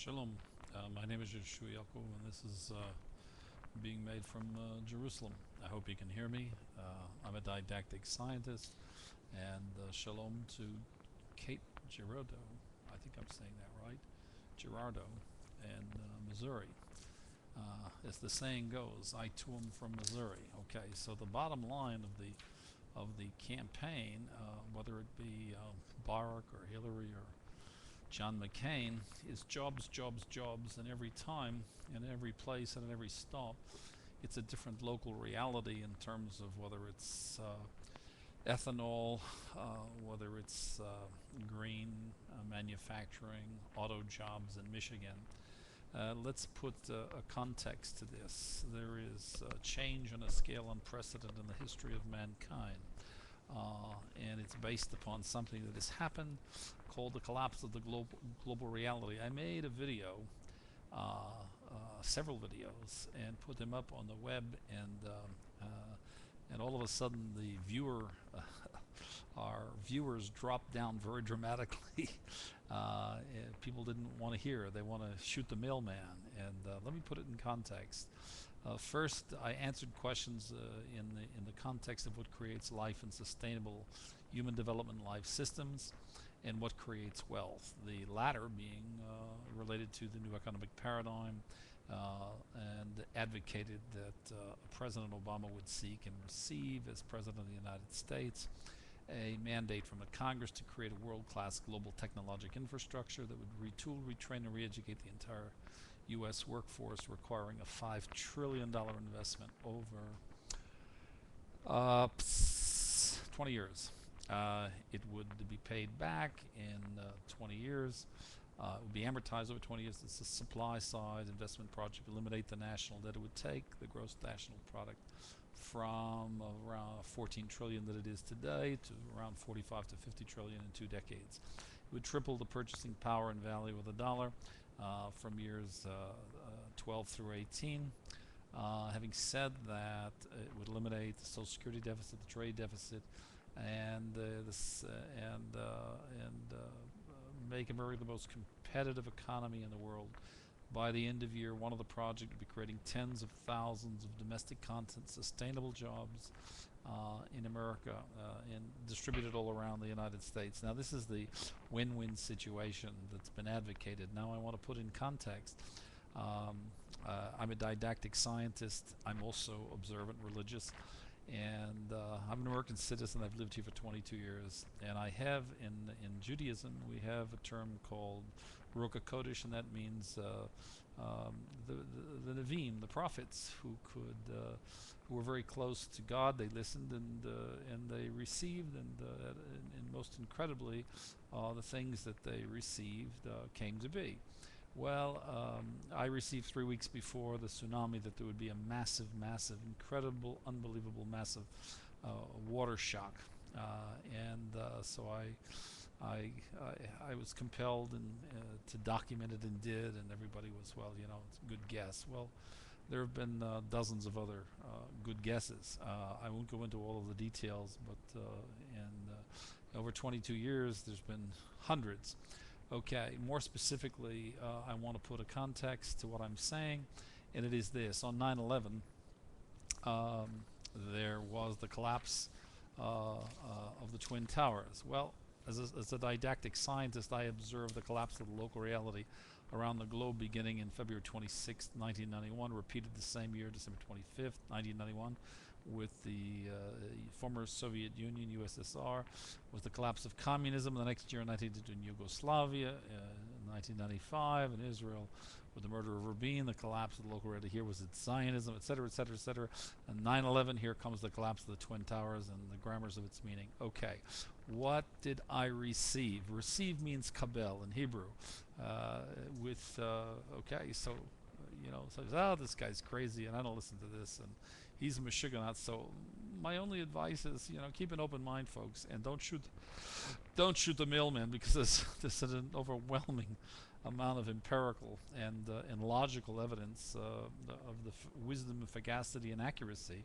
Shalom. My name is Yehoshua, and this is being made from Jerusalem. I hope you can hear me. I'm a didactic scientist, and shalom to Kate Girardo. I think I'm saying that right. Girardo, in Missouri. As the saying goes, I too am from Missouri. Okay, so the bottom line of the campaign, whether it be Barack or Hillary or John McCain, is jobs, jobs, jobs, and every time, in every place, and at every stop, it's a different local reality in terms of whether it's ethanol, whether it's green manufacturing, auto jobs in Michigan. Let's put a context to this. There is a change on a scale unprecedented in the history of mankind. And it's based upon something that has happened called the collapse of the global reality. I made a video, several videos, and put them up on the web, and all of a sudden our viewers dropped down very dramatically. People didn't want to hear. They want to shoot the mailman. And let me put it in context. First, I answered questions in the context of what creates life and sustainable human development life systems, and what creates wealth. The latter being related to the new economic paradigm, and advocated that President Obama would seek and receive, as President of the United States, a mandate from the Congress to create a world-class global technological infrastructure that would retool, retrain, and re-educate the entire U.S. workforce, requiring a $5 trillion investment over 20 years. It would be paid back in 20 years. It would be amortized over 20 years. It's a supply side investment project. Eliminate the national debt. It would take the gross national product from around 14 trillion that it is today to around 45 to 50 trillion in 2 decades. It would triple the purchasing power and value of the dollar from years 12 through 18. Having said that, it would eliminate the Social Security deficit, the trade deficit, and make America the most competitive economy in the world. By the end of year one of the project would be creating tens of thousands of domestic content, sustainable jobs in America, and distributed all around the United States. Now, this is the win-win situation that's been advocated. Now I want to put in context. I'm a didactic scientist. I'm also observant religious, and I'm an American citizen. I've lived here for 22 years, and I have in Judaism we have a term called Ruach HaKodesh, and that means the Nevi'im, the prophets, who were very close to God. They listened and they received, and most incredibly, the things that they received came to be. Well, I received 3 weeks before the tsunami that there would be a massive, massive, incredible, unbelievable, massive water shock, so I was compelled to document it, and did, and everybody was, well, it's a good guess. Well, there have been dozens of other good guesses. I won't go into all of the details, but over 22 years, there's been hundreds. Okay, more specifically, I want to put a context to what I'm saying, and it is this. On 9/11, there was the collapse of the Twin Towers. Well, as a didactic scientist, I observed the collapse of the local reality around the globe beginning in February 26, 1991, repeated the same year, December 25th, 1991, with the former Soviet Union, USSR, was the collapse of communism. The next year, in 1992, in Yugoslavia, in 1995, in Israel, with the murder of Rabin, the collapse of the local reality. Here was it Zionism, etc., etc., etc. And 9/11, here comes the collapse of the Twin Towers and the grammars of its meaning. Okay, what did I receive? Receive means kabel in Hebrew. Okay, so oh, this guy's crazy, and I don't listen to this, and he's a Meshuggah. So my only advice is, keep an open mind, folks, and don't shoot the mailman, because there's an overwhelming amount of empirical and logical evidence of the wisdom and sagacity and accuracy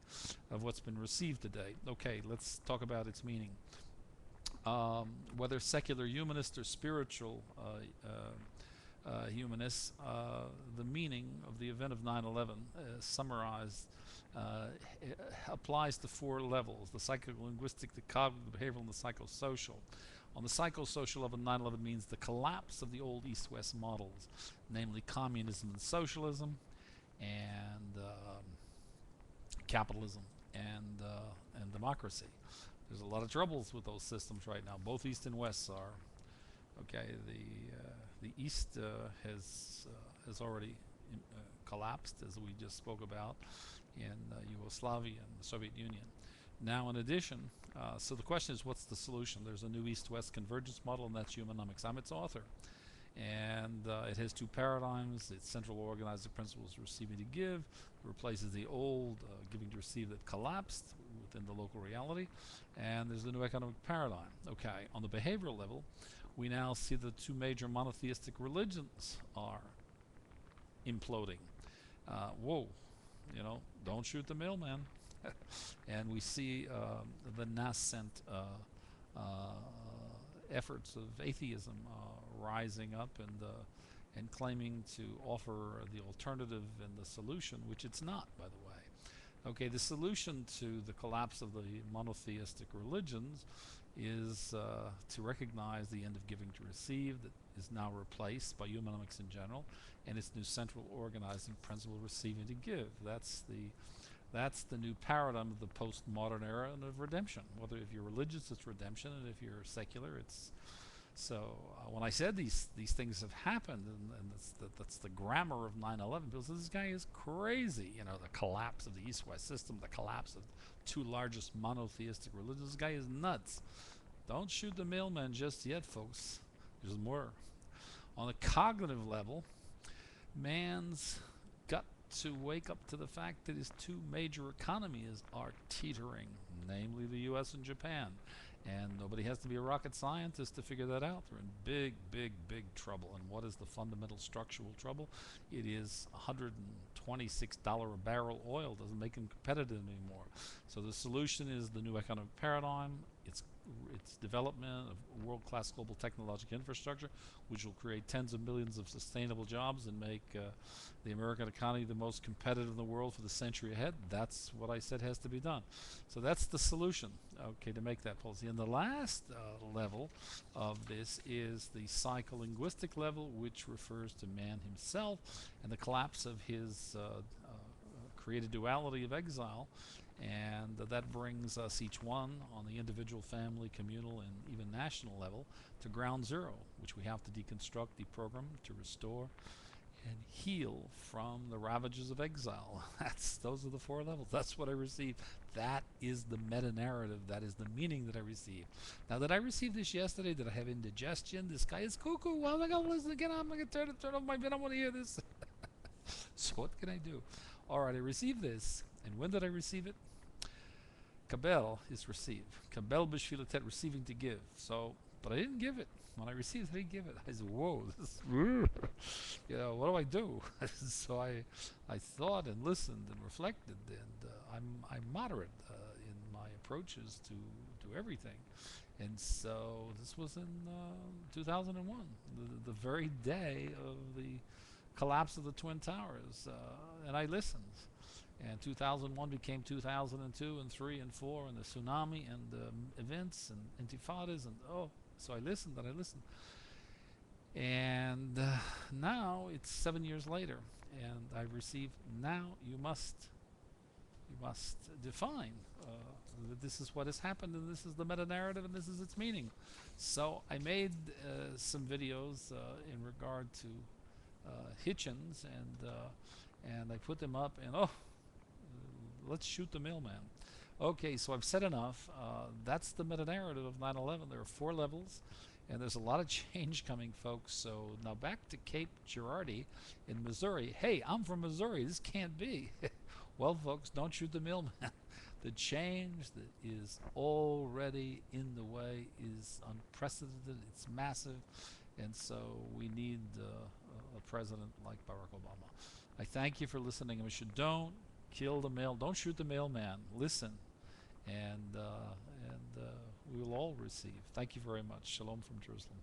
of what's been received today. Okay, let's talk about its meaning. Whether secular humanist or spiritual humanists, the meaning of the event of 9/11 summarized applies to four levels: the psycholinguistic, the cognitive, the behavioral, and the psychosocial. On the psychosocial level, 9/11 means the collapse of the old East-West models, namely communism and socialism, and capitalism and democracy. There's a lot of troubles with those systems right now. Both East and West are. Okay, the East has already collapsed, as we just spoke about, in Yugoslavia and the Soviet Union. Now, in addition, so the question is, what's the solution? There's a new East-West convergence model, and that's Humanomics. I'm its author. And it has two paradigms. Its central organizing principle is receiving to give. It replaces the old giving to receive that collapsed within the local reality. And there's the new economic paradigm. Okay, on the behavioral level, we now see the two major monotheistic religions are imploding. Whoa, don't shoot the mailman. And we see the nascent efforts of atheism rising up and claiming to offer the alternative and the solution, which it's not, by the way. Okay, the solution to the collapse of the monotheistic religions is to recognize the end of giving to receive that is now replaced by Humanomics in general, and its new central organizing principle, receiving to give. That's the new paradigm of the postmodern era and of redemption. Whether if you're religious, it's redemption, and if you're secular, it's so. When I said these things have happened, and that's the grammar of 9/11, people say this guy is crazy. The collapse of the East-West system, the collapse of two largest monotheistic religions. This guy is nuts. Don't shoot the mailman just yet, folks. There's more. On the cognitive level, man's got to wake up to the fact that his two major economies are teetering, namely the US and Japan. And nobody has to be a rocket scientist to figure that out. They're in big, big, big trouble. And what is the fundamental structural trouble? It is $126 a barrel oil. Doesn't make them competitive anymore. So the solution is the new economic paradigm. It's development of world-class global technological infrastructure, which will create tens of millions of sustainable jobs and make the American economy the most competitive in the world for the century ahead. That's what I said has to be done. So that's the solution, okay, to make that policy. And the last level of this is the psycholinguistic level, which refers to man himself and the collapse of his created duality of exile. And that brings us each one on the individual, family, communal, and even national level to ground zero, which we have to deconstruct, deprogram, to restore, and heal from the ravages of exile. Those are the four levels. That's what I received. That is the meta-narrative. That is the meaning that I received. Now, did I receive this yesterday? Did I have indigestion? This guy is cuckoo. Why am I going to listen again? I'm going to turn off my vid. I want to hear this. So what can I do? All right, I received this. And when did I receive it? Kabel is receive. Kabel b'shvilatet, receiving to give. So, but I didn't give it. When I received it, I didn't give it. I said, whoa, this what do I do? So I thought and listened and reflected, and I'm moderate in my approaches to everything. And so this was in 2001, the very day of the collapse of the Twin Towers, and I listened. And 2001 became 2002 and 3 and 4, and the tsunami and events and intifadas, and so I listened and I listened. And now it's 7 years later, and I've received. Now you must define that this is what has happened, and this is the meta-narrative, and this is its meaning. So I made some videos in regard to Hitchens, and I put them up, and let's shoot the mailman. Okay, so I've said enough. That's the meta-narrative of 9/11. There are four levels, and there's a lot of change coming, folks. So now back to Cape Girardi in Missouri. Hey, I'm from Missouri. This can't be. Well, folks, don't shoot the mailman. The change that is already in the way is unprecedented. It's massive, and so we need a president like Barack Obama. I thank you for listening. I wish you don't kill the mail. Don't shoot the mailman. Listen, and we will all receive. Thank you very much. Shalom from Jerusalem.